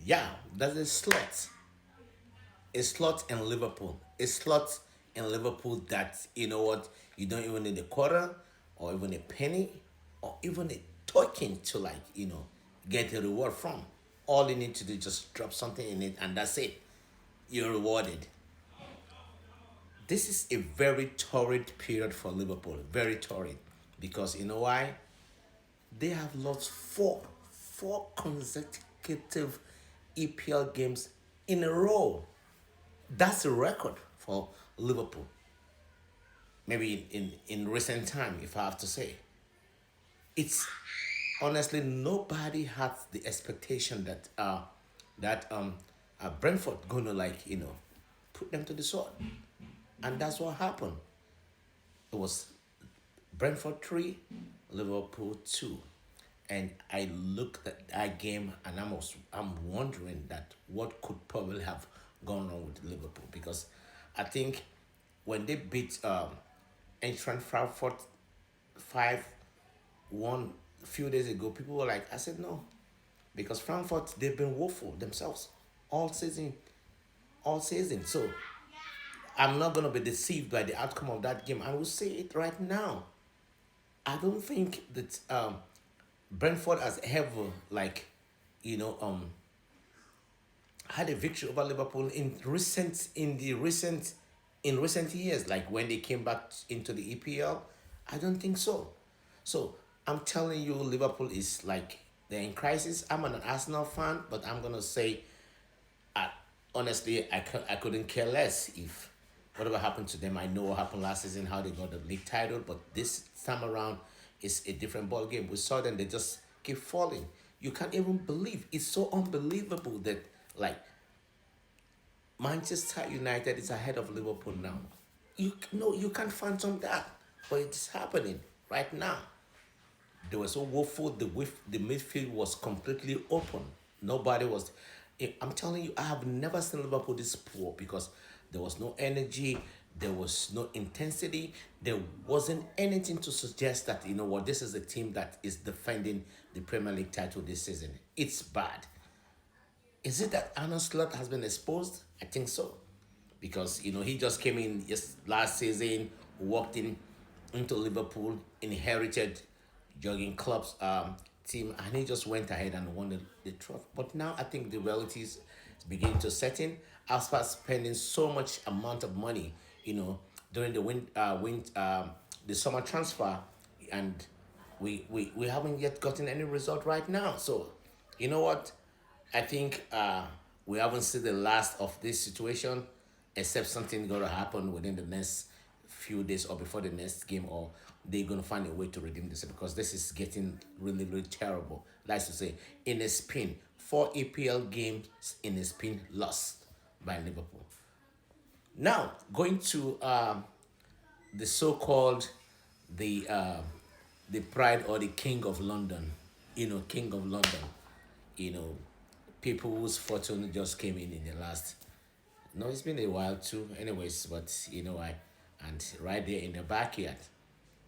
Yeah, that's a slot in Liverpool. A slot in Liverpool that, you know what, you don't even need a quarter or even a penny or even a token to, like, get a reward from. All you need to do is just drop something in it and that's it. You're rewarded. This is a very torrid period for Liverpool. Very torrid. Because you know why? They have lost four consecutive EPL games in a row. That's a record for Liverpool. Maybe in recent time, if I have to say. It's honestly nobody had the expectation that Brentford gonna, like, put them to the sword. And that's what happened. It was Brentford 3, Liverpool 2. And I looked at that game and I'm wondering that what could probably have gone wrong with Liverpool, because I think when they beat Eintracht Frankfurt 5-1 a few days ago, people were like, I said no, because Frankfurt, they've been woeful themselves all season, all season. So I'm not gonna be deceived by the outcome of that game. I will say it right now. I don't think that Brentford has ever, like, you know um had a victory over Liverpool in recent years, like when they came back into the EPL. I don't think so. So I'm telling you, Liverpool is like, they're in crisis. I'm an Arsenal fan, but I'm gonna say, I, honestly, I couldn't care less if whatever happened to them. I know what happened last season, how they got the league title, but this time around is a different ball game. We saw them; they just keep falling. You can't even believe. It's so unbelievable that, like, Manchester United is ahead of Liverpool now. You can't phantom that, but it's happening right now. They were so woeful. The midfield was completely open. Nobody was. I'm telling you, I have never seen Liverpool this poor, because there was no energy, there was no intensity, there wasn't anything to suggest that, this is a team that is defending the Premier League title this season. It's bad. Is it that Arnold Slot has been exposed? I think so, because he just came in last season, walked in into Liverpool, inherited Jurgen Klopp's team, and he just went ahead and won the trophy. But now I think the realities is beginning to set in. After spending so much amount of money, during the summer transfer, and we haven't yet gotten any result right now. So, you know what? I think we haven't seen the last of this situation, except something going to happen within the next few days or before the next game, or they're going to find a way to redeem this, because this is getting really, really terrible. Like to say, in a spin, four EPL games in a spin lost by Liverpool. Now, going to the so-called the uh, the pride or the king of London, king of London, you know, people whose fortune just came in the last. No, it's been a while too, anyways. But I, and right there in the backyard,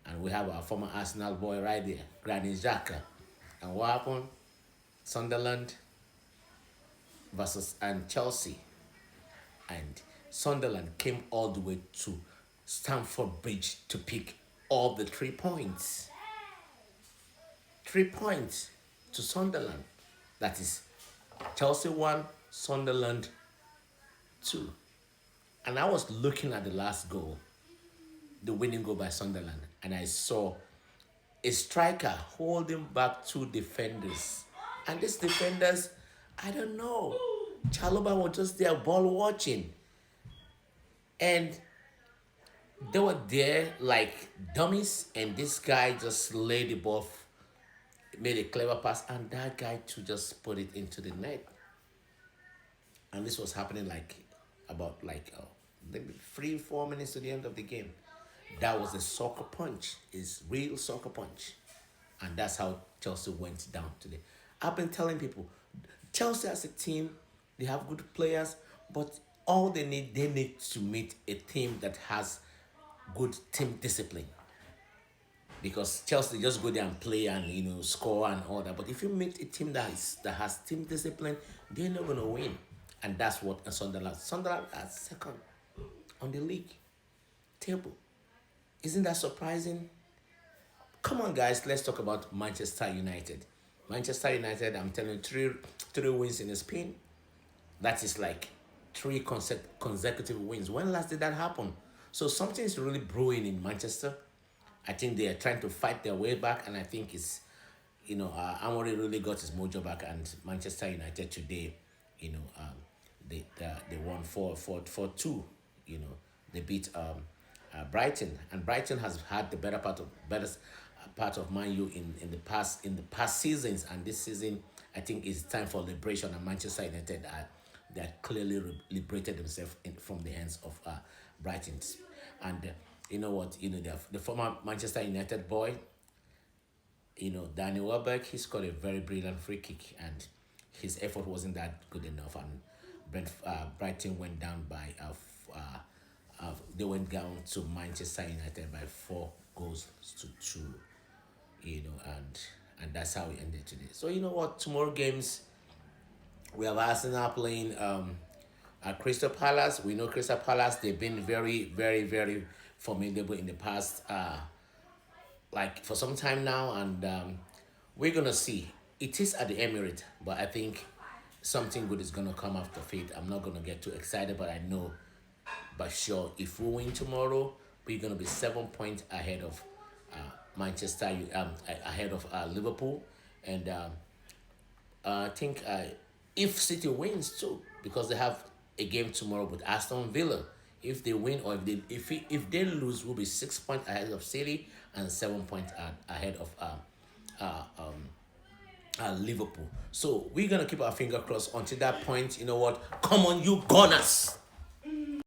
and we have our former Arsenal boy right there, Granit Xhaka, and what happened? Sunderland versus and Chelsea, and Sunderland came all the way to Stamford Bridge to pick all the 3 points. 3 points to Sunderland. That is Chelsea 1, Sunderland 2. And I was looking at the last goal, the winning goal by Sunderland, and I saw a striker holding back two defenders. And these defenders, I don't know. Chaloba was just there ball watching. And they were there like dummies, and this guy just laid the ball, made a clever pass, and that guy too just put it into the net. And this was happening like about like maybe 3 4 minutes to the end of the game. That was a soccer punch, is real soccer punch, and that's how Chelsea went down today. I've been telling people, Chelsea as a team, they have good players, but all they need to meet a team that has good team discipline. because Chelsea just go there and play and score and all that. But if you meet a team that has team discipline, they're not gonna win, and that's what Sunderland are second on the league table. Isn't that surprising? Come on, guys, let's talk about Manchester United. Manchester United, I'm telling you, three wins in Spain. That is like three consecutive wins. When last did that happen? So something is really brewing in Manchester. I think they are trying to fight their way back, and I think it's, Amory really got his mojo back, and Manchester United today, they won 4-2. They beat Brighton, and Brighton has had the better part of Man U in the past seasons, and this season I think it's time for liberation. And Manchester United are they are clearly liberated themselves from the hands of Brighton, and you know what? The former Manchester United boy, Danny Welbeck, he scored a very brilliant free kick, and his effort wasn't that good enough, and Brighton went down by they went down to Manchester United by 4 goals to 2, and that's how we ended today. So you know what? Tomorrow games we have Arsenal playing at Crystal Palace. We know Crystal Palace. They've been very, very, very formidable in the past, like for some time now, and we're gonna see. It is at the Emirates, but I think something good is gonna come after it. I'm not gonna get too excited, but I know, but sure, if we win tomorrow, we're gonna be 7 points ahead of ahead of Liverpool, and I think if City wins too, because they have a game tomorrow with Aston Villa. If they win, or if they lose, we'll be 6 points ahead of City and 7 points ahead of uh, Liverpool. So we're gonna keep our finger crossed until that point. You know what? Come on, you Gunners!